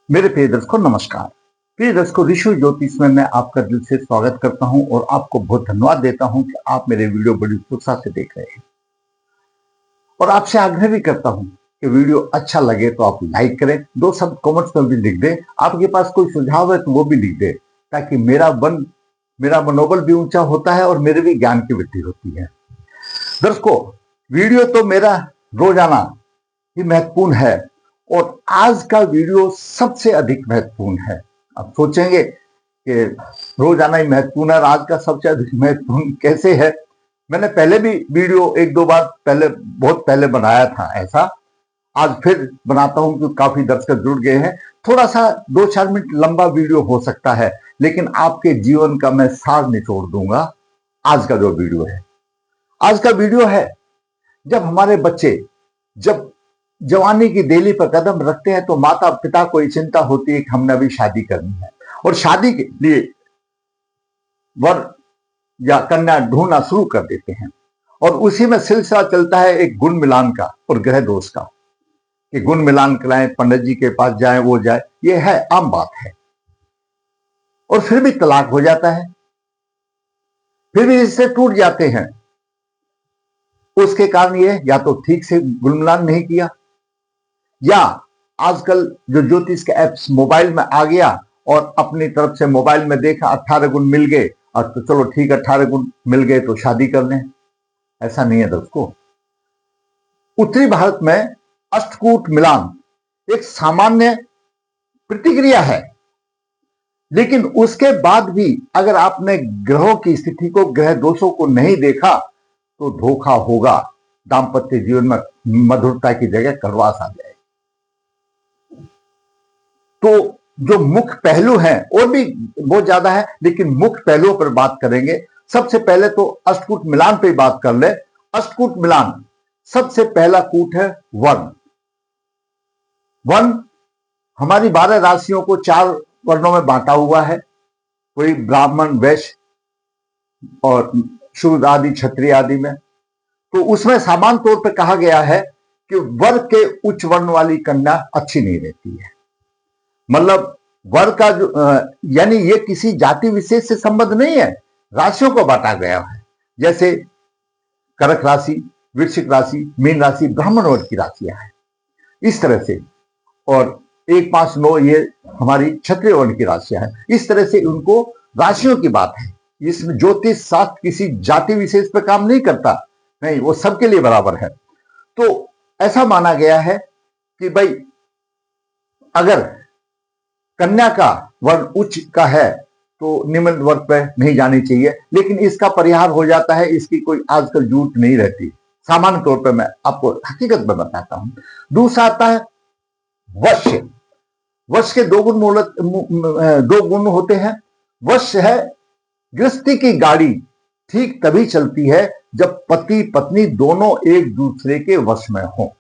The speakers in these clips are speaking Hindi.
मेरे प्रिय दर्शकों नमस्कार। प्रिय दर्शकों, ऋषि ज्योतिष में मैं आपका दिल से स्वागत करता हूं और आपको बहुत धन्यवाद देता हूं कि आप मेरे वीडियो बड़ी उत्सुकता से देख रहे हैं। और आपसे आग्रह भी करता हूं कि वीडियो अच्छा लगे तो आप लाइक करें, दो शब्द कमेंट्स में भी लिख दें। आपके पास कोई सुझाव है तो वो भी लिख दें, ताकि मेरा मनोबल भी ऊंचा होता है और मेरे भी ज्ञान की वृद्धि होती है। दर्शकों, वीडियो तो मेरा रोजाना ही महत्वपूर्ण है और आज का वीडियो सबसे अधिक महत्वपूर्ण है। आप सोचेंगे कि रोजाना ही महत्वपूर्ण है और आज का सबसे अधिक महत्वपूर्ण कैसे है। मैंने पहले भी वीडियो एक दो बार बहुत पहले बनाया था ऐसा। आज फिर बनाता हूं क्योंकि काफी दर्शक जुड़ गए हैं। थोड़ा सा 2-4 मिनट लंबा वीडियो हो सकता है, लेकिन आपके जीवन का मैं सार निचोड़ दूंगा। आज का जो वीडियो है, आज का वीडियो है जब हमारे बच्चे जब जवानी की देली पर कदम रखते हैं तो माता पिता को ये चिंता होती है कि हमने अभी शादी करनी है और शादी के लिए वर या कन्या ढूंढना शुरू कर देते हैं। और उसी में सिलसिला चलता है एक गुण मिलान का और ग्रह दोष का, कि गुण मिलान कराएं, पंडित जी के पास जाएं, वो जाए, ये है आम बात है। और फिर भी तलाक हो जाता है, फिर भी इससे टूट जाते हैं। उसके कारण ये या तो ठीक से गुण मिलान नहीं किया, या आजकल जो ज्योतिष के एप्स मोबाइल में आ गया और अपनी तरफ से मोबाइल में देखा 18 गुण मिल गए और तो चलो ठीक 18 गुण मिल गए तो शादी कर लें। ऐसा नहीं है दोस्तों। उत्तरी भारत में अष्टकूट मिलान एक सामान्य प्रतिक्रिया है, लेकिन उसके बाद भी अगर आपने ग्रहों की स्थिति को, ग्रह दोषों को नहीं देखा तो धोखा होगा। दाम्पत्य जीवन में मधुरता की जगह कड़वास आ जाएगी। तो जो मुख्य पहलू हैं और भी बहुत ज्यादा है, लेकिन मुख्य पहलुओं पर बात करेंगे। सबसे पहले तो अष्टकूट मिलान पे बात कर ले। अष्टकूट मिलान सबसे पहला कूट है वर्ण। वर्ण हमारी 12 राशियों को 4 वर्णों में बांटा हुआ है। कोई ब्राह्मण, वैश्य और शूद्र आदि, क्षत्रिय आदि में। तो उसमें सामान्य तौर पर कहा गया है कि वर्ग के उच्च वर्ण वाली कन्या अच्छी नहीं रहती है। मतलब वर्ग का जो यानी ये किसी जाति विशेष से संबंध नहीं है, राशियों को बांटा गया है। जैसे कर्क राशि, वृश्चिक राशि, मीन राशि ब्राह्मण वर्ग की राशियां हैं, इस तरह से। और 1, 5, 9 ये हमारी क्षत्रिय वर्ण की राशियां हैं। इस तरह से उनको राशियों की बात है। इसमें ज्योतिष शास्त्र किसी जाति विशेष पर काम नहीं करता, नहीं, वो सबके लिए बराबर है। तो ऐसा माना गया है कि भाई अगर कन्या का वर्ण उच्च का है तो निम्न वर्ग पर नहीं जानी चाहिए, लेकिन इसका परिहार हो जाता है। इसकी कोई आजकल जरूरत नहीं रहती। सामान्य तौर पर मैं आपको हकीकत में बताता हूं। दूसरा आता है वश्य। वश्य के दो गुण होते हैं। वश्य है गृहस्थी की गाड़ी ठीक तभी चलती है जब पति पत्नी दोनों एक दूसरे के वश में हो,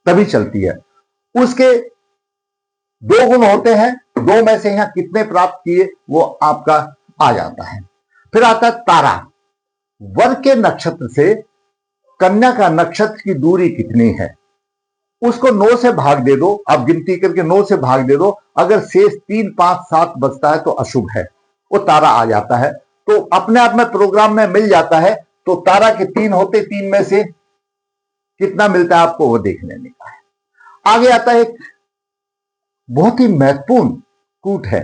तभी चलती है। उसके 2 गुण होते हैं। 2 में से यहां कितने प्राप्त किए वो आपका आ जाता है। फिर आता है तारा। वर्ग के नक्षत्र से कन्या का नक्षत्र की दूरी कितनी है, उसको 9 से भाग दे दो। आप गिनती करके 9 से भाग दे दो। अगर शेष 3, 5, 7 बचता है तो अशुभ है, वो तारा आ जाता है। तो अपने आप में प्रोग्राम में मिल जाता है। तो तारा के 3 होते, 3 में से कितना मिलता है आपको वो देख लेने का है। आगे आता है एक बहुत ही महत्वपूर्ण कूट है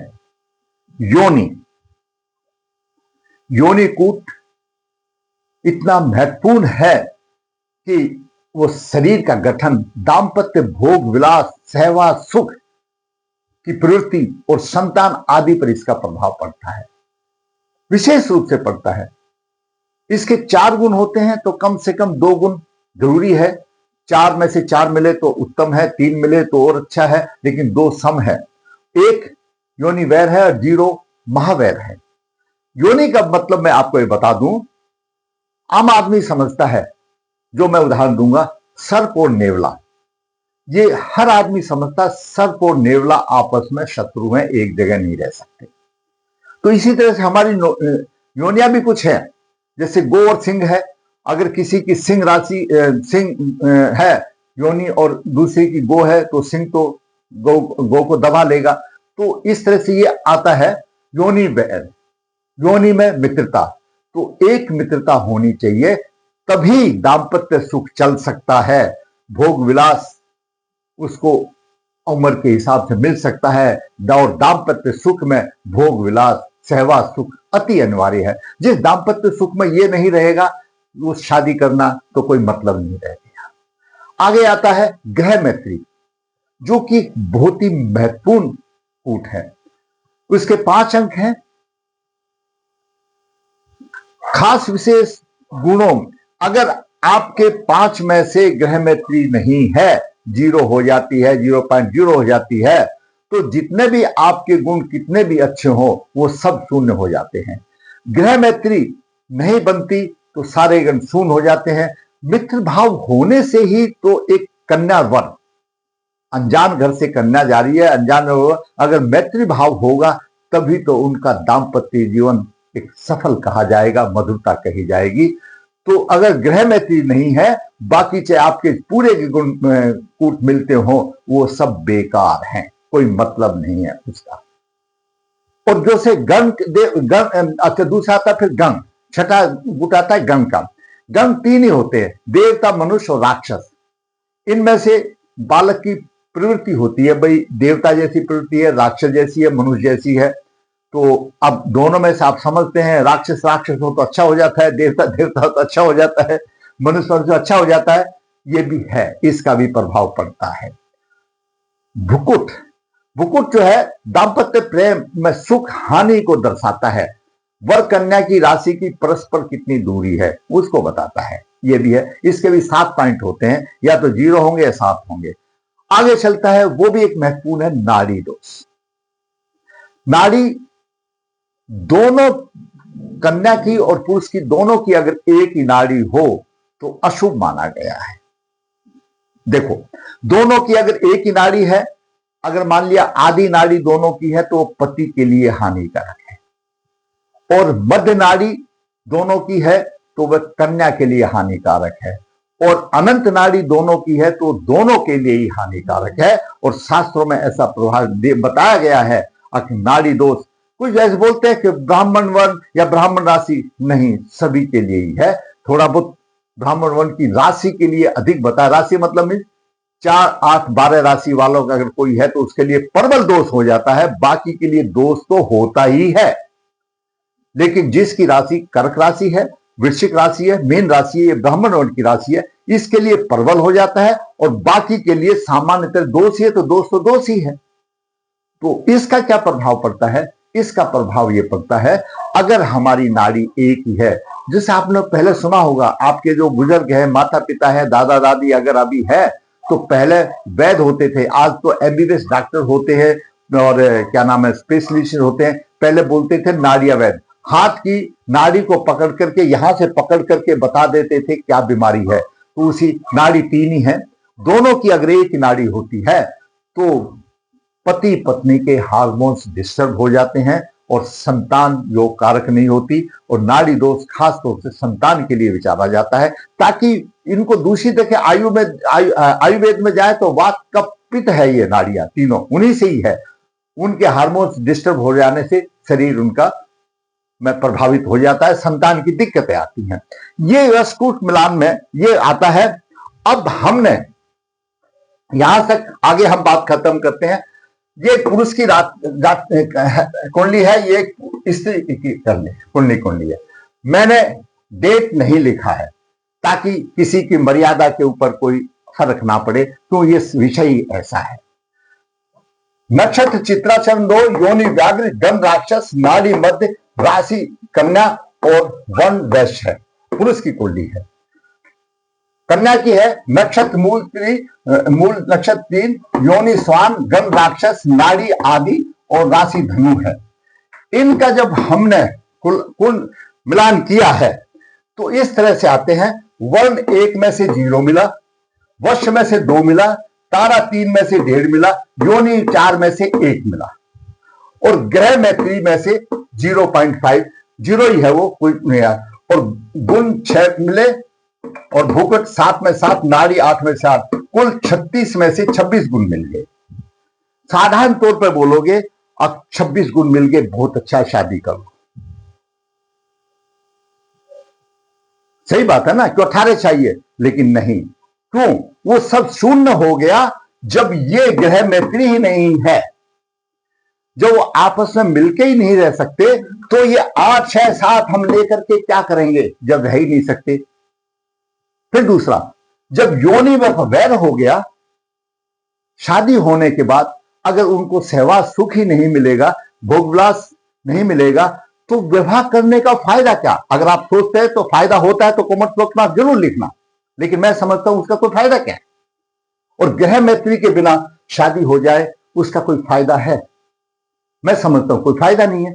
योनि। योनि कूट इतना महत्वपूर्ण है कि वो शरीर का गठन, दाम्पत्य, भोग विलास, सहवास, सुख की प्रवृत्ति और संतान आदि पर इसका प्रभाव पड़ता है, विशेष रूप से पड़ता है। इसके 4 गुण होते हैं तो कम से कम 2 गुण जरूरी है। 4 में से 4 मिले तो उत्तम है, 3 मिले तो और अच्छा है, लेकिन 2 सम है। 1 योनि वैर है और 0 महावैर है। योनि का मतलब मैं आपको ये बता दूं, आम आदमी समझता है, जो मैं उदाहरण दूंगा, सर्प और नेवला। ये हर आदमी समझता है सर्प और नेवला आपस में शत्रु हैं, एक जगह नहीं रह सकते। तो इसी तरह से हमारी योनियां भी कुछ है। जैसे गो और सिंह है। अगर किसी की सिंह राशि सिंह है योनि और दूसरे की गो है तो सिंह तो गौ को दबा लेगा। तो इस तरह से ये आता है योनि वैर, योनि में मित्रता। तो एक मित्रता होनी चाहिए, तभी दाम्पत्य सुख चल सकता है। भोग विलास उसको उम्र के हिसाब से मिल सकता है, और दाम्पत्य सुख में भोग विलास सहवास सुख अति अनिवार्य है। जिस दाम्पत्य सुख में ये नहीं रहेगा, वो शादी करना तो कोई मतलब नहीं रहेगा। आगे आता है गृह मैत्री, जो कि बहुत ही महत्वपूर्ण कूट है। उसके 5 अंक हैं। खास विशेष गुणों, अगर आपके 5 में से गृह मैत्री नहीं है, 0 हो जाती है, 0.0 हो जाती है, तो जितने भी आपके गुण कितने भी अच्छे हो, वो सब शून्य हो जाते हैं। गृह मैत्री नहीं बनती तो सारे गुण शून्य हो जाते हैं। मित्र भाव होने से ही तो एक कन्या वर, अनजान घर से कन्या जा रही है, अनजान अगर मैत्री भाव होगा तभी तो उनका दाम्पत्य जीवन एक सफल कहा जाएगा, मधुरता कही जाएगी। तो अगर गृह मैत्री नहीं है, बाकी चाहे आपके पूरे के गुण कूट मिलते हो, वो सब बेकार हैं, कोई मतलब नहीं है उसका। और जो से गण अच्छा, दूसरा आता है फिर गण, छठा गुट आता है गण का। गण 3 ही होते हैं, देवता, मनुष्य और राक्षस। इनमें से बालक की प्रवृत्ति होती है, भाई देवता जैसी प्रवृत्ति है, राक्षस जैसी है, मनुष्य जैसी है। तो अब दोनों में से आप समझते हैं, राक्षस राक्षस हो तो अच्छा हो जाता है, देवता देवता हो तो अच्छा हो जाता है, मनुष्य मनुष्य अच्छा हो जाता है। ये भी है, इसका भी प्रभाव पड़ता है। भुकुट, भुकुट जो है दाम्पत्य प्रेम में सुख हानि को दर्शाता है। वर कन्या की राशि की परस्पर कितनी दूरी है उसको बताता है, ये भी है। इसके भी 7 पॉइंट होते हैं, या तो 0 होंगे या 7 होंगे। आगे चलता है, वो भी एक महत्वपूर्ण है, नाड़ी दोष। नाड़ी दोनों, कन्या की और पुरुष की दोनों की अगर एक ही नाड़ी हो तो अशुभ माना गया है। देखो, दोनों की अगर एक ही नाड़ी है, अगर मान लिया आदि नाड़ी दोनों की है तो पति के लिए हानिकारक है, और मध्य नाड़ी दोनों की है तो वह कन्या के लिए हानिकारक है, और अनंत नाड़ी दोनों की है तो दोनों के लिए ही हानिकारक है। और शास्त्रों में ऐसा प्रभाव बताया गया है। नाड़ी दोष, कुछ ऐसे बोलते हैं कि ब्राह्मण वर्ण या ब्राह्मण राशि, नहीं, सभी के लिए ही है। थोड़ा बहुत ब्राह्मण वर्ण की राशि के लिए अधिक बताया, राशि मतलब 4, 8, 12 राशि वालों का अगर कोई है तो उसके लिए प्रबल दोष हो जाता है, बाकी के लिए दोष तो होता ही है। लेकिन जिसकी राशि कर्क राशि है, वृश्चिक राशि है, मीन राशि है, ब्राह्मण वर्ण की राशि है, इसके लिए प्रबल हो जाता है, और बाकी के लिए सामान्यतः दोष ही है, तो दोष ही है। तो इसका क्या प्रभाव पड़ता है? इसका प्रभाव यह पड़ता है, अगर हमारी नाड़ी एक ही है, जैसे आपने पहले सुना होगा, आपके जो बुजुर्ग है, माता पिता है, दादा दादी अगर अभी है, तो पहले वैद्य होते थे, आज तो एमबीबीएस डॉक्टर होते हैं, और क्या नाम है, स्पेशलिस्ट होते हैं। पहले बोलते थे नाड़िया वैद्य, हाथ की नाड़ी को पकड़ करके, यहां से पकड़ करके बता देते थे क्या बीमारी है। तो उसी नाड़ी 3 ही है, दोनों की अगर एक नाड़ी होती है तो पति पत्नी के हार्मोन्स डिस्टर्ब हो जाते हैं, और संतान योग कारक नहीं होती। और नाड़ी दोष खास तौर से संतान के लिए विचारा जाता है, ताकि इनको दूषित देखे। आयुर्वेद में जाए तो वात कफ पित्त है, ये नाड़ियां तीनों उन्हीं से ही है। उनके हार्मोन्स डिस्टर्ब हो जाने से शरीर उनका में प्रभावित हो जाता है, संतान की दिक्कतें आती हैं। ये रसकूट मिलान में ये आता है। अब हमने यहां तक, आगे हम बात खत्म करते हैं। ये पुरुष की कुंडली है, ये स्त्री की कुंडली है। मैंने डेट नहीं लिखा है ताकि किसी की मर्यादा के ऊपर कोई फर्क ना पड़े, तो ये विषय ही ऐसा है। नक्षत्र चित्रा चरण 2, योनि व्याघ्र, गण राक्षस, नाड़ी मध्य, राशि कन्या और वर्ण वैश्य है। पुरुष की कुंडली है। कन्या की है नक्षत्र मूल नक्षत्र 3, योनि स्वान, गण राक्षस, नाड़ी आदि और राशि धनु है। इनका जब हमने कुल मिलान किया है तो इस तरह से आते हैं। वर्ण 1 में से 0 मिला, वश में से 2 मिला, तारा 3 में से 1.5 मिला, योनि 4 में से 1 मिला, और ग्रह मैत्री में से 0.5, 0 ही है वो, कोई नहीं है। और गुण 6 मिले, और भूकट 7 में 7, नाड़ी 8 में 7, कुल 36 में से 26 गुण मिल गए। साधारण तौर पर बोलोगे अब 26 गुण मिल गए, बहुत अच्छा, शादी करो। सही बात है ना, क्यों 18 चाहिए, लेकिन नहीं, क्यों? वो सब शून्य हो गया जब ये ग्रह मैत्री ही नहीं है, जब वो आपस में मिलके ही नहीं रह सकते, तो ये 8, 6, 7 हम लेकर के क्या करेंगे जब रह ही नहीं सकते। फिर दूसरा, जब योनि में वैर हो गया, शादी होने के बाद अगर उनको सहवास सुख ही नहीं मिलेगा, भोगविलास नहीं मिलेगा, तो विवाह करने का फायदा क्या? अगर आप सोचते हैं तो फायदा होता है तो कमेंट बॉक्स में आप जरूर लिखना, लेकिन मैं समझता हूं उसका कोई फायदा क्या है। और ग्रह मैत्री के बिना शादी हो जाए उसका कोई फायदा है? मैं समझता हूं कोई फायदा नहीं है,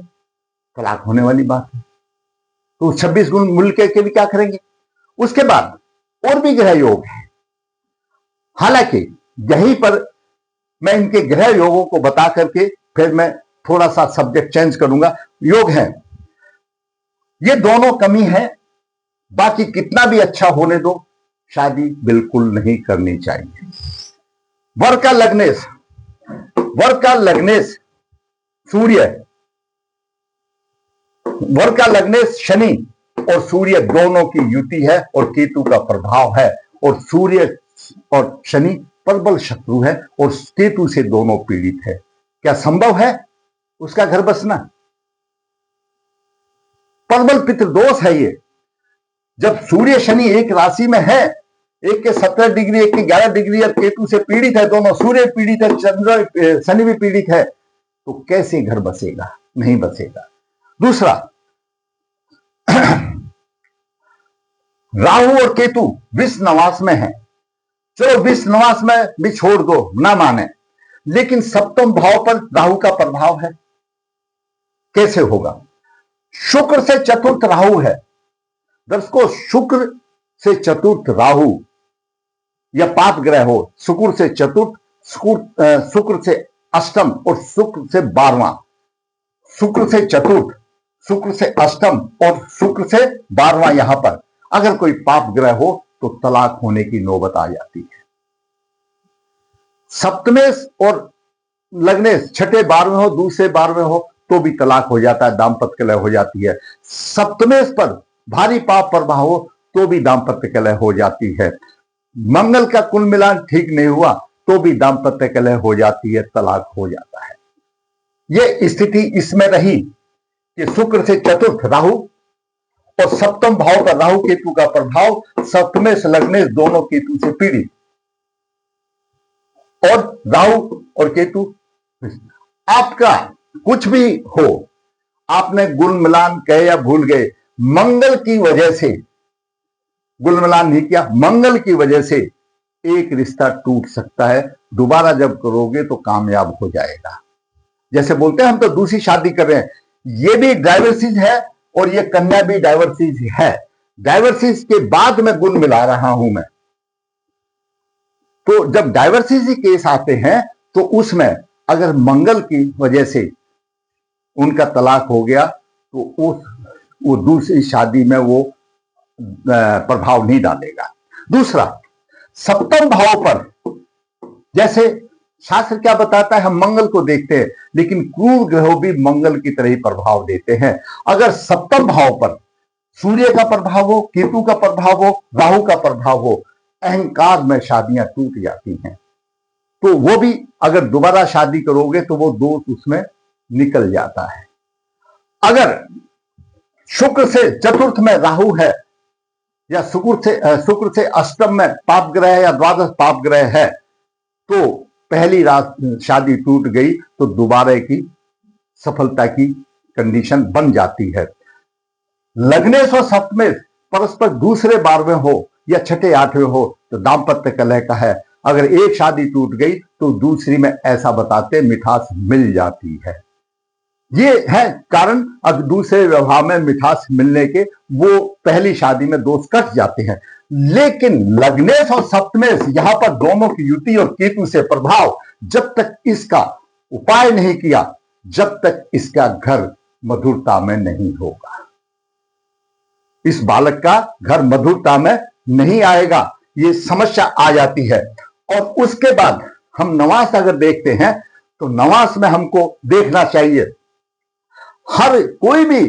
तलाक होने वाली बात है। तो 26 गुण मिल के भी क्या करेंगे? उसके बाद और भी ग्रह योग है, हालांकि यहीं पर मैं इनके ग्रह योगों को बता करके फिर मैं थोड़ा सा सब्जेक्ट चेंज करूंगा। योग है, ये दोनों कमी है, बाकी कितना भी अच्छा होने दो, शादी बिल्कुल नहीं करनी चाहिए। वर्ग का लग्नेश सूर्य, वर्ग का लग्नेश शनि और सूर्य दोनों की युति है और केतु का प्रभाव है, और सूर्य और शनि प्रबल शत्रु है और केतु से दोनों पीड़ित है। क्या संभव है उसका घर बसना? प्रबल पितृदोष है ये। जब सूर्य शनि एक राशि में है, एक के 17 डिग्री, एक के 11 डिग्री, और केतु से पीड़ित है, दोनों सूर्य पीड़ित है, चंद्र शनि भी पीड़ित है, तो कैसे घर बसेगा? नहीं बसेगा। दूसरा, राहु और केतु विष नवास में है। चलो विष नवास में भी छोड़ दो, ना माने, लेकिन सप्तम भाव पर राहु का प्रभाव है, कैसे होगा? शुक्र से चतुर्थ राहु है। दर्शकों, शुक्र से चतुर्थ राहु या पाप ग्रह हो, शुक्र से चतुर्थ, शुक्र से अष्टम और शुक्र से 12वां, शुक्र से चतुर्थ, शुक्र से अष्टम और शुक्र से 12वां, यहां पर अगर कोई पाप ग्रह हो तो तलाक होने की नौबत आ जाती है। सप्तमेश और लग्नेश छठे 12वें हो, दूसरे 12वें हो तो भी तलाक हो जाता है, दाम्पत्य कलह हो जाती है। सप्तमेश पर भारी पाप प्रभाव हो तो भी दाम्पत्य कलह हो जाती है। मंगल का कुल मिलान ठीक नहीं हुआ तो भी दाम्पत्य कलह हो जाती है, तलाक हो जाता है। यह स्थिति इसमें रही कि शुक्र से चतुर्थ राहु और सप्तम भाव पर राहु केतु का प्रभाव, सप्तमेश लग्नेश दोनों केतु से पीड़ित, और राहु और केतु। आपका कुछ भी हो, आपने गुल मिलान कहे या भूल गए, मंगल की वजह से गुल मिलान नहीं किया, मंगल की वजह से एक रिश्ता टूट सकता है। दोबारा जब करोगे तो कामयाब हो जाएगा। जैसे बोलते हैं हम तो दूसरी शादी कर रहे हैं, ये भी डाइवर्सिस है और ये कन्या भी डाइवर्सिस है। डाइवर्सिस के बाद में गुण मिला रहा हूं मैं। तो जब डाइवर्सिस केस आते हैं तो उसमें अगर मंगल की वजह से उनका तलाक हो गया तो वो दूसरी शादी में वो प्रभाव नहीं डालेगा। दूसरा, सप्तम भाव पर, जैसे शास्त्र क्या बताता है, हम मंगल को देखते हैं, लेकिन क्रूर ग्रहों भी मंगल की तरह ही प्रभाव देते हैं। अगर सप्तम भाव पर सूर्य का प्रभाव हो, केतु का प्रभाव हो, राहु का प्रभाव हो, अहंकार में शादियां टूट जाती हैं। तो वो भी अगर दोबारा शादी करोगे तो वो दोष उसमें निकल जाता है। अगर शुक्र से चतुर्थ में राहु है या शुक्र से अष्टम में पाप ग्रह या द्वादश पाप ग्रह है, तो पहली रात शादी टूट गई तो दोबारा की सफलता की कंडीशन बन जाती है। लग्नेश और सप्तमेश परस्पर दूसरे 12वें हो या छठे 8वें हो तो दाम्पत्य कलह का है। अगर एक शादी टूट गई तो दूसरी में ऐसा बताते मिठास मिल जाती है। ये है कारण, अब दूसरे व्यवहार में मिठास मिलने के वो पहली शादी में दोष कट जाते हैं। लेकिन लग्नेश और सप्तमेश यहां पर दोनों की युति और केतु से प्रभाव, जब तक इसका उपाय नहीं किया, जब तक इसका घर मधुरता में नहीं होगा, इस बालक का घर मधुरता में नहीं आएगा, ये समस्या आ जाती है। और उसके बाद हम नवास अगर देखते हैं तो नवास में हमको देखना चाहिए, हर कोई भी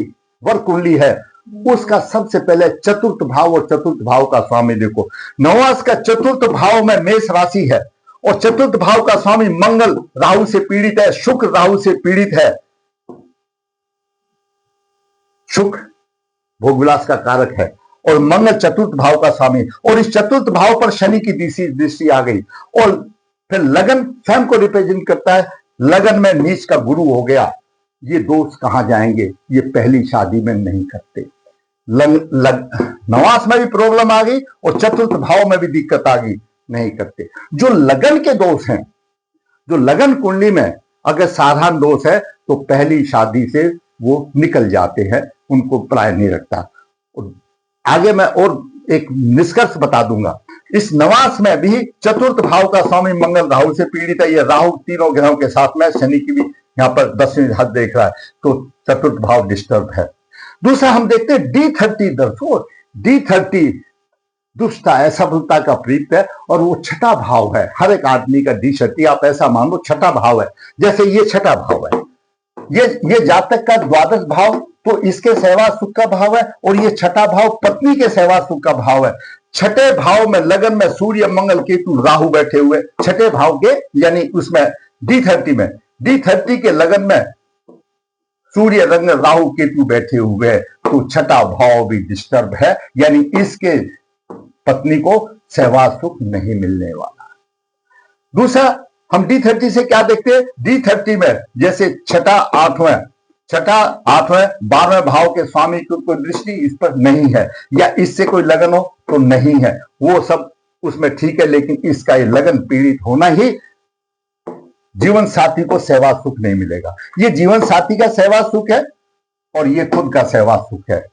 वर्ग कुंडली है उसका सबसे पहले चतुर्थ भाव और चतुर्थ भाव का स्वामी देखो। नवास का चतुर्थ भाव में मेष राशि है और चतुर्थ भाव का स्वामी मंगल राहु से पीड़ित है, शुक्र राहु से पीड़ित है। शुक्र भोग विलास का कारक है और मंगल चतुर्थ भाव का स्वामी, और इस चतुर्थ भाव पर शनि की दृष्टि आ गई और फिर लगन स्वयं को रिप्रेजेंट करता है, लगन में नीच का गुरु हो गया। ये दोस्त कहां जाएंगे, ये पहली शादी में नहीं करते। नवास में भी प्रॉब्लम आ गई और चतुर्थ भाव में भी दिक्कत आ गई, नहीं करते। जो लगन के दोष हैं, जो लगन कुंडली में अगर साधारण दोष है तो पहली शादी से वो निकल जाते हैं, उनको प्राय नहीं रखता। और आगे मैं और एक निष्कर्ष बता दूंगा। इस नवास में भी चतुर्थ भाव का स्वामी मंगल राहु से पीड़ित है। ये राहु तीनों ग्रहों के साथ में, शनि की भी यहाँ पर 10वीं हद देख रहा है, तो चतुर्थ भाव डिस्टर्ब है। दूसरा हम देखते हैं D30 दर्शो। D30 दुष्टता, असफलता का प्रतीक है और वो छठा भाव है। हर एक आदमी का D30 आप ऐसा मान लो छठा भाव है। जैसे ये छठा भाव है, ये जातक का द्वादश भाव, तो इसके सेवा सुख का भाव है, और ये छठा भाव पत्नी के सेवा सुख का भाव है। छठे भाव में लगन में सूर्य मंगल केतु राहु बैठे हुए, छठे भाव के यानी उसमें D30 में, D30 के लगन में सूर्य रंग राहु केतु बैठे हुए हैं, तो छठा भाव भी डिस्टर्ब है, यानी इसके पत्नी को सेवा सुख नहीं मिलने वाला। दूसरा हम D30 से क्या देखते हैं, D30 में जैसे छठा आठवें 12वें भाव के स्वामी की कोई दृष्टि इस पर नहीं है, या इससे कोई लगन हो तो नहीं है, वो सब उसमें ठीक है, लेकिन इसका ये लगन पीड़ित होना ही जीवन साथी को सेवा सुख नहीं मिलेगा। ये जीवन साथी का सेवा सुख है और ये खुद का सेवा सुख है।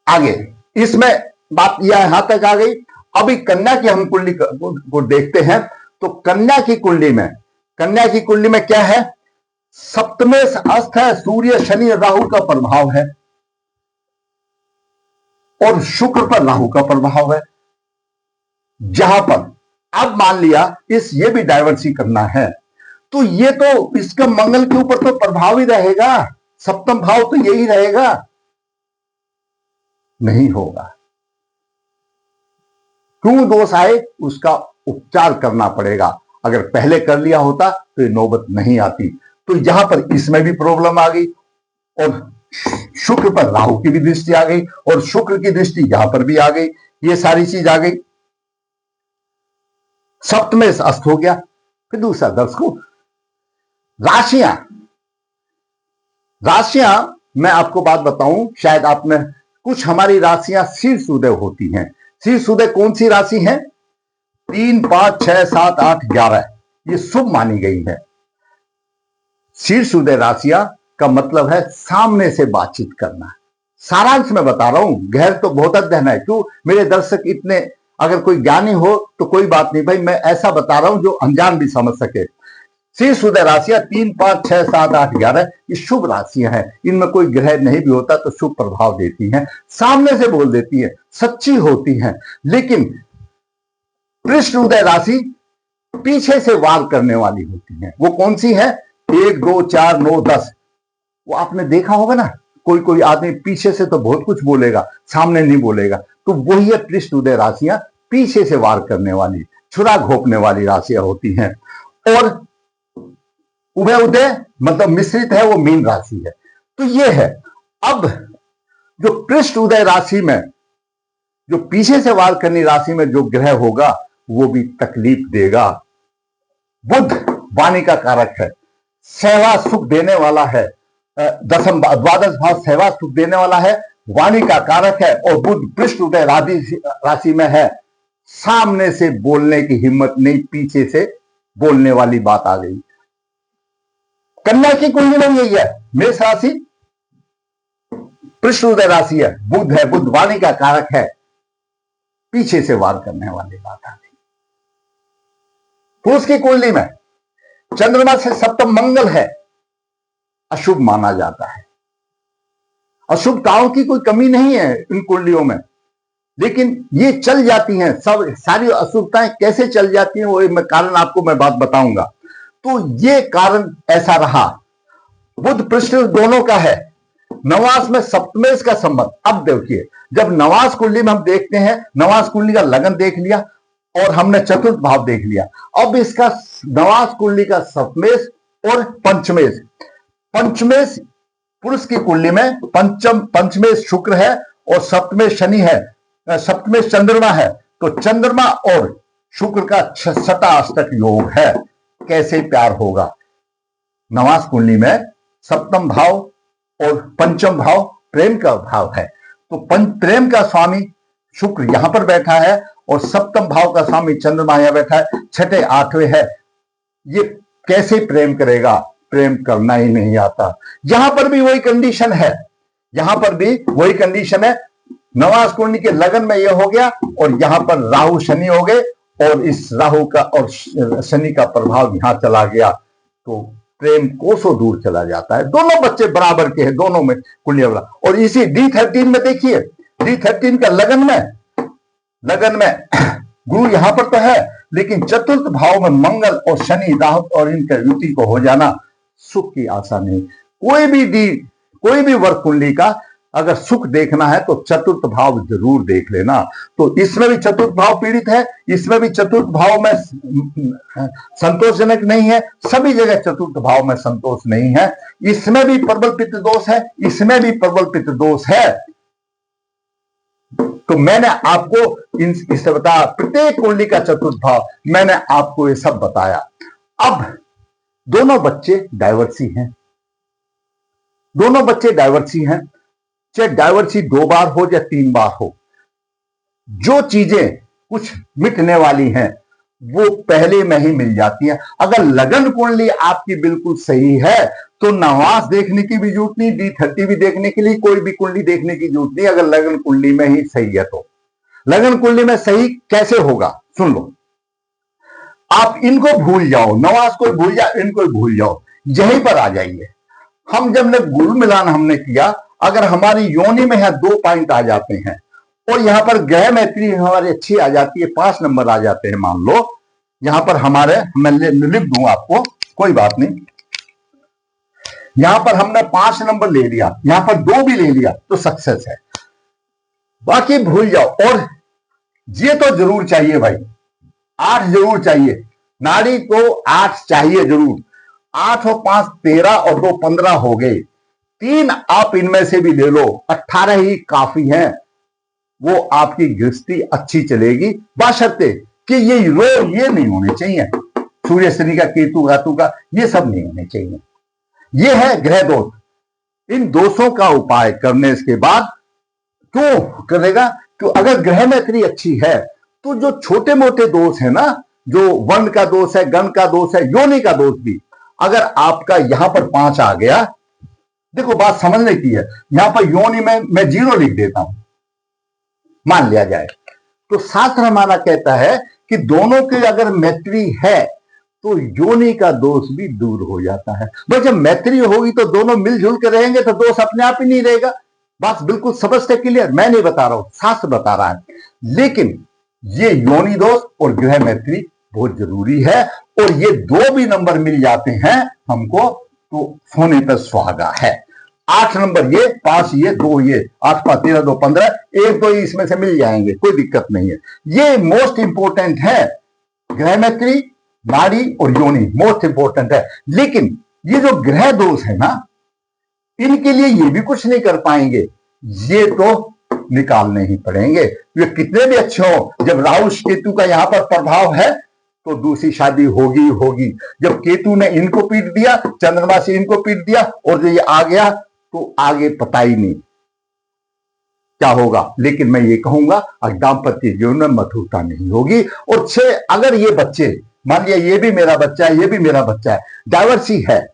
आगे इसमें बात यह यहां तक आ गई। अभी कन्या की हम कुंडली को देखते हैं, तो कन्या की कुंडली में क्या है, सप्तमेश अस्त है, सूर्य शनि राहु का प्रभाव है और शुक्र पर राहु का प्रभाव है। जहां पर अब मान लिया ये भी डाइवर्सी करना है, तो ये तो इसका मंगल के ऊपर तो प्रभाव ही रहेगा, सप्तम भाव तो यही रहेगा, नहीं होगा। क्यों दोष आए उसका उपचार करना पड़ेगा। अगर पहले कर लिया होता तो ये नौबत नहीं आती। तो यहां पर इसमें भी प्रॉब्लम आ गई और शुक्र पर राहु की भी दृष्टि आ गई और शुक्र की दृष्टि यहां पर भी आ गई, ये सारी चीज आ गई। सप्तमें अस्त हो गया। फिर दूसरा दर्शकों, राशियां मैं आपको बात बताऊं, शायद आपने कुछ हमारी राशियां शीर्ष उदय होती हैं। शीर्ष उदय कौन सी राशि है, 3, 5, 6, 7, 8, 11 ये शुभ मानी गई है। शीर्ष उदय राशियां का मतलब है सामने से बातचीत करना। सारांश में बता रहा हूं, गहर तो बहुत अध्ययन है। क्यों मेरे दर्शक इतने, अगर कोई ज्ञानी हो तो कोई बात नहीं भाई, मैं ऐसा बता रहा हूं जो अनजान भी समझ सके। शीर्ष उदय राशियां 3, 5, 6, 7, 8, 11 ये शुभ राशियां हैं। इनमें कोई ग्रह नहीं भी होता तो शुभ प्रभाव देती हैं, सामने से बोल देती है, सच्ची होती हैं। लेकिन पृष्ठ उदय राशि पीछे से वार करने वाली होती है। वो कौन सी है, 1, 2, 4, 9, 10 वो आपने देखा होगा ना, कोई आदमी पीछे से तो बहुत कुछ बोलेगा, सामने नहीं बोलेगा, तो वही है पृष्ठ उदय राशियां, पीछे से वार करने वाली, छुरा घोंपने वाली राशियां होती हैं। और उभय उदय मतलब मिश्रित है, वो मीन राशि है। तो ये है। अब जो पृष्ठ उदय राशि में, जो पीछे से वार करनी राशि में जो ग्रह होगा वो भी तकलीफ देगा। बुध वाणी का कारक है, सेवा सुख देने वाला है, द्वादश भाव सेवा सुख देने वाला है, वाणी का कारक है, और बुध पृष्ठ उदय राशि में है। सामने से बोलने की हिम्मत नहीं, पीछे से बोलने वाली बात आ गई। कन्या की कुंडली में यही है, मेष राशि पृष्ठ उदय राशि है, बुध है, बुध वाणी का कारक है, पीछे से वार करने वाली बात आ गई। पुरुष की कुंडली में चंद्रमा से सप्तम मंगल है, अशुभ माना जाता है। अशुभताओं की कोई कमी नहीं है इन कुंडलियों में, लेकिन ये चल जाती हैं, सब सारी अशुभताएं कैसे चल जाती हैं वो मैं कारण आपको मैं बात बताऊंगा। तो ये कारण ऐसा रहा। बुध पृष्ठ दोनों का है, नवास में सप्तमेश का संबंध। अब देखिए, जब नवास कुंडली में हम देखते हैं, नवास कुंडली का लगन देख लिया और हमने चतुर्थ भाव देख लिया। अब इसका नवास कुंडली का सप्तमेश और पंचमेश, पंचमेश पुरुष की कुंडली में पंचमेश शुक्र है और सप्तमेश शनि है, सप्तमेश चंद्रमा है। तो चंद्रमा और शुक्र का छठा अष्टक योग है। कैसे प्यार होगा? नवास कुंडली में सप्तम भाव और पंचम भाव प्रेम का भाव है। तो प्रेम का स्वामी शुक्र यहां पर बैठा है और सप्तम भाव का स्वामी चंद्रमा यहां बैठा है, छठे आठवें है। ये कैसे प्रेम करेगा? प्रेम करना ही नहीं आता। यहां पर भी वही कंडीशन है, यहां पर भी वही कंडीशन है। नवास कुंडली के लगन में यह हो गया और यहां पर राहु शनि हो गए और इस राहु का और शनि का प्रभाव यहां चला गया, तो प्रेम कोसों दूर चला जाता है। दोनों बच्चे बराबर के हैं, दोनों में कुंडली वाला। और इसी D13 में देखिए, D13 का लगन में गुरु यहां पर तो है, लेकिन चतुर्थ भाव में मंगल और शनि राहु और इनका युति को हो जाना, सुख की आशा नहीं। कोई भी वर्ग कुंडली का अगर सुख देखना है तो चतुर्थ भाव जरूर देख लेना। तो इसमें भी चतुर्थ भाव पीड़ित है, इसमें भी चतुर्थ भाव में संतोषजनक नहीं है, सभी जगह चतुर्थ भाव में संतोष नहीं है। इसमें भी प्रबल पित्त दोष है, इसमें भी प्रबल पित्त दोष है। तो मैंने आपको इससे बताया, प्रत्येक कुंडली का चतुर्थ भाव मैंने आपको ये सब बताया। अब दोनों बच्चे डाइवर्सी हैं, दोनों बच्चे डाइवर्सी हैं, चाहे डाइवर्सी 2 बार हो या 3 बार हो। जो चीजें कुछ मिटने वाली हैं वो पहले में ही मिल जाती हैं। अगर लगन कुंडली आपकी बिल्कुल सही है तो नवास देखने की भी जरूरत नहीं, D30 भी देखने के लिए कोई भी कुंडली देखने की जरूरत नहीं, अगर लगन कुंडली में ही सही है तो। लगन कुंडली में सही कैसे होगा? सुन लो, आप इनको भूल जाओ, नवास को भूल जाओ, इनको भूल जाओ, यहीं पर आ जाइए। हम जब ने गुरु मिलान हमने किया, अगर हमारी योनि में है 2 पॉइंट आ जाते हैं और यहां पर ग्रह मैत्री हमारी अच्छी आ जाती है, 5 नंबर आ जाते हैं, मान लो यहां पर हमारे, मैं लिख दूं आपको, कोई बात नहीं, यहां पर हमने 5 नंबर ले लिया, यहां पर 2 भी ले लिया तो सक्सेस है, बाकी भूल जाओ। और ये तो जरूर चाहिए भाई, 8 जरूर चाहिए, नाड़ी तो 8 चाहिए जरूर। 8 और 5 13 और 2 15 हो गए, 3 आप इनमें से भी ले लो, 18 ही काफी हैं। वो आपकी गृहस्थी अच्छी चलेगी, बशर्ते कि ये नहीं होने चाहिए, सूर्य शनि का केतु धातु का ये सब नहीं होने चाहिए। ये है ग्रह दोष। इन दोषों का उपाय करने के बाद क्यों करेगा? तो अगर ग्रह मैत्री अच्छी है तो जो छोटे मोटे दोष है ना, जो वर्ण का दोष है, गण का दोष है, योनि का दोष भी, अगर आपका यहां पर 5 आ गया, देखो बात समझने की है, यहां पर योनि में मैं 0 लिख देता हूं, मान लिया जाए, तो शास्त्र हमारा कहता है कि दोनों की अगर मैत्री है तो योनि का दोष भी दूर हो जाता है। भाई जब मैत्री होगी तो दोनों मिलजुल के रहेंगे तो दोष अपने आप ही नहीं रहेगा। बात बिल्कुल समझते क्लियर, मैं नहीं बता रहा हूं, शास्त्र बता रहा है। लेकिन ये योनि दोष और गृह मैत्री बहुत जरूरी है, और ये 2 भी नंबर मिल जाते हैं हमको तो सोने पर सुहागा है। 8 नंबर ये, 5 ये, 2 ये, 8 5 13 2 15, 1 2 इसमें से मिल जाएंगे, कोई दिक्कत नहीं है। ये मोस्ट इंपोर्टेंट है, गृह मैत्री, नाड़ी और योनि मोस्ट इंपोर्टेंट है। लेकिन ये जो ग्रह दोष है ना, इनके लिए ये भी कुछ नहीं कर पाएंगे, ये तो निकालने ही पड़ेंगे। ये कितने भी अच्छे हो, जब राहु केतु का यहां पर प्रभाव है तो दूसरी शादी होगी होगी। जब केतु ने इनको पीट दिया, चंद्रमा से इनको पीट दिया और ये आ गया तो आगे पता ही नहीं क्या होगा। लेकिन मैं ये कहूंगा दाम्पत्य जीवन में मधुरता नहीं होगी। और 6 अगर ये बच्चे, मान लिया ये भी मेरा बच्चा है, ये भी मेरा बच्चा है, डाइवर्सी है,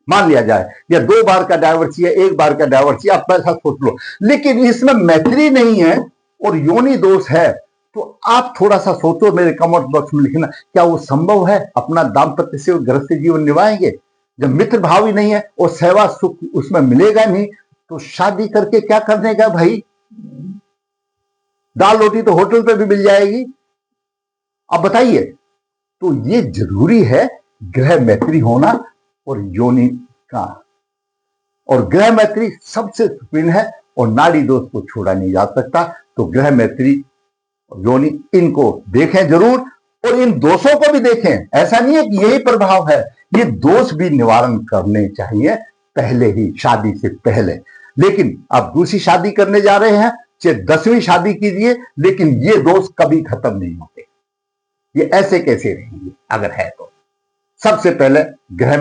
मान लिया जाए, या 2 बार का डाइवर्सी है, 1 बार का डाइवर्सी, आप पैसा सोच लो, लेकिन इसमें मैत्री नहीं है और योनि दोष है, तो आप थोड़ा सा सोचो, मेरे कमेंट बॉक्स में लिखना, क्या वो संभव है? अपना दाम्पत्य से गृहस्थ जीवन निभाएंगे? जब मित्र भाव ही नहीं है और सेवा सुख उसमें मिलेगा नहीं, तो शादी करके क्या करने का भाई? दाल रोटी तो होटल पे भी मिल जाएगी। अब बताइए, तो ये जरूरी है ग्रह मैत्री होना और योनि का, और ग्रह मैत्री सबसे सुप्रीम है और नाड़ी दोष को छोड़ा नहीं जा सकता। तो ग्रह मैत्री योनि इनको देखें जरूर, और इन दोषों को भी देखें। ऐसा नहीं है कि यही प्रभाव है, ये दोष भी निवारण करने चाहिए पहले ही, शादी से पहले। लेकिन आप दूसरी शादी करने जा रहे हैं, चाहे 10वीं शादी कीजिए, लेकिन ये दोष कभी खत्म नहीं होते। ये ऐसे कैसे रहेंगे अगर है तो? सबसे पहले ग्रह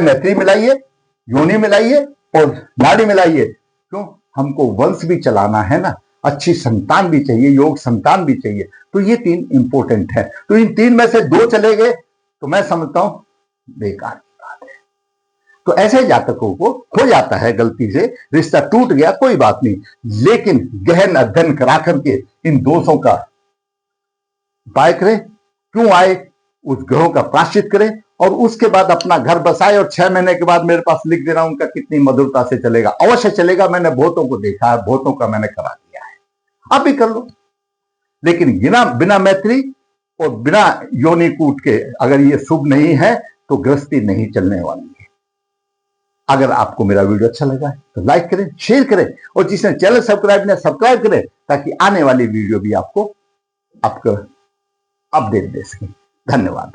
मैत्री मिलाइए, योनि मिलाइए और नाड़ी मिलाइए। क्यों? हमको वंश भी चलाना है ना, अच्छी संतान भी चाहिए, योग संतान भी चाहिए। तो ये 3 इंपॉर्टेंट है। तो इन 3 में से 2 चले गए तो मैं समझता हूं बेकार की बात है। तो ऐसे जातकों को हो जाता है, गलती से रिश्ता टूट गया, कोई बात नहीं, लेकिन गहन अध्ययन करा करके इन दोषों का उपाय करें, क्यों आए उस ग्रहों का प्रायश्चित करें, और उसके बाद अपना घर बसाए। और 6 महीने के बाद मेरे पास लिख देना उनका कितनी मधुरता से चलेगा। अवश्य चलेगा, मैंने बहुतों को देखा है, बहुतों का मैंने करा दिया है, आप भी कर लो। लेकिन बिना मैत्री और बिना योनि कूट के अगर ये शुभ नहीं है तो गृहस्थी नहीं चलने वाली है। अगर आपको मेरा वीडियो अच्छा लगा है तो लाइक करें, शेयर करें, और जिसने चैनल सब्सक्राइब करें, ताकि आने वाली वीडियो भी आपको अपडेट दे सके। धन्यवाद।